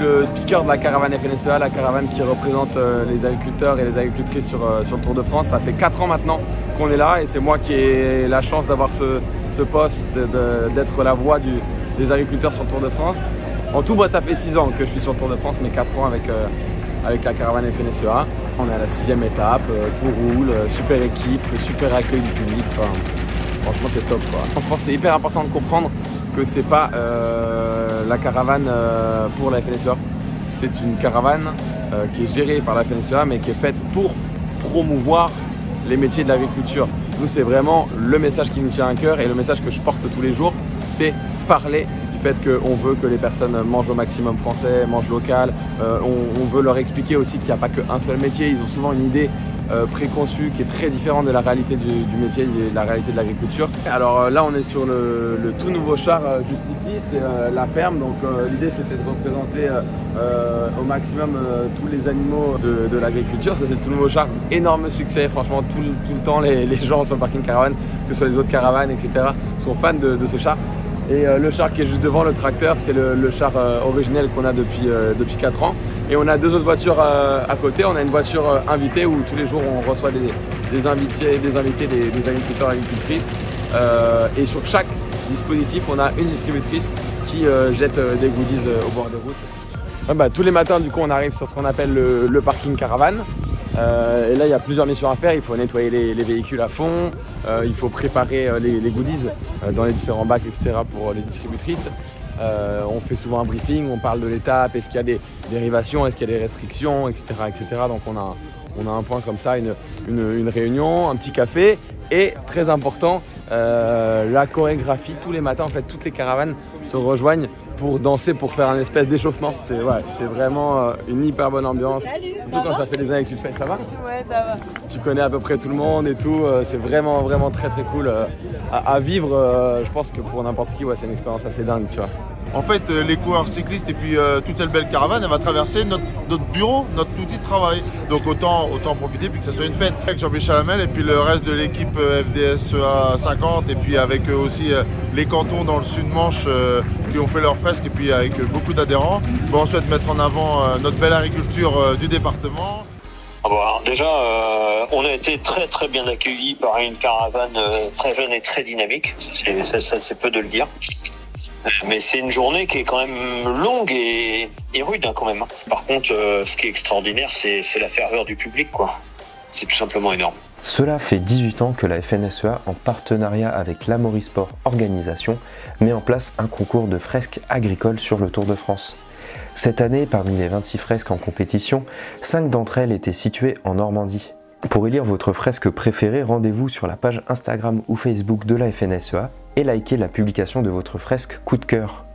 le speaker de la caravane FNSEA, la caravane qui représente les agriculteurs et les agricultrices sur le Tour de France. Ça fait 4 ans maintenant qu'on est là et c'est moi qui ai la chance d'avoir ce poste, d'être la voix des agriculteurs sur le Tour de France. En tout, moi, ça fait 6 ans que je suis sur le Tour de France, mais 4 ans avec la caravane FNSEA. On est à la 6e étape, tout roule, super équipe, super accueil du public. Enfin, franchement, c'est top, quoi. En France, c'est hyper important de comprendre que c'est pas la caravane pour la FNSEA. C'est une caravane qui est gérée par la FNSEA, mais qui est faite pour promouvoir les métiers de l'agriculture. Nous, c'est vraiment le message qui nous tient à cœur et le message que je porte tous les jours, c'est parler du fait qu'on veut que les personnes mangent au maximum français, mangent local. On veut leur expliquer aussi qu'il n'y a pas qu'un seul métier. Ils ont souvent une idée préconçue qui est très différente de la réalité du métier, de la réalité de l'agriculture. Alors là, on est sur le tout nouveau char juste ici, c'est la ferme. Donc l'idée, c'était de représenter au maximum tous les animaux de l'agriculture. Ça, c'est le tout nouveau char, énorme succès. Franchement, tout le temps, les gens sur le parking caravane, que ce soit les autres caravanes, etc., sont fans de ce char. Et le char qui est juste devant, le tracteur, c'est le char originel qu'on a depuis 4 ans. Et on a 2 autres voitures à côté. On a une voiture invitée où tous les jours on reçoit des invités, des agriculteurs et agricultrices. Et sur chaque dispositif, on a une distributrice qui jette des goodies au bord des routes. Tous les matins, du coup, on arrive sur ce qu'on appelle le parking caravane. Et là, il y a plusieurs missions à faire. Il faut nettoyer les véhicules à fond, il faut préparer les goodies dans les différents bacs, etc. pour les distributrices. On fait souvent un briefing, on parle de l'étape, est-ce qu'il y a des dérivations, est-ce qu'il y a des restrictions, etc. Donc on a un point comme ça, une réunion, un petit café et très important, la chorégraphie. Tous les matins, en fait, toutes les caravanes se rejoignent pour danser, pour faire un espèce d'échauffement. C'est vraiment une hyper bonne ambiance. Salut, surtout quand ça fait des années que tu le fais. Ça va? Ouais, ça va. Tu connais à peu près tout le monde et tout. C'est vraiment très cool à vivre. Je pense que pour n'importe qui, c'est une expérience assez dingue, tu vois. En fait, les coureurs cyclistes et puis toute cette belle caravane, elle va traverser notre bureau, notre outil de travail. Donc autant en profiter puis que ça soit une fête. Avec Jean-Michel Hamel et puis le reste de l'équipe FDSEA 50 et puis avec aussi les cantons dans le sud-Manche qui ont fait leurs fresques et puis avec beaucoup d'adhérents. On souhaite mettre en avant notre belle agriculture du département. Alors déjà, on a été très bien accueillis par une caravane très jeune et très dynamique. C'est peu de le dire. Mais c'est une journée qui est quand même longue et rude quand même. Par contre, ce qui est extraordinaire, c'est la ferveur du public, quoi. C'est tout simplement énorme. Cela fait 18 ans que la FNSEA, en partenariat avec l'Amaury-Sport Organisation, met en place un concours de fresques agricoles sur le Tour de France. Cette année, parmi les 26 fresques en compétition, 5 d'entre elles étaient situées en Normandie. Pour élire votre fresque préférée, rendez-vous sur la page Instagram ou Facebook de la FNSEA et likez la publication de votre fresque coup de cœur.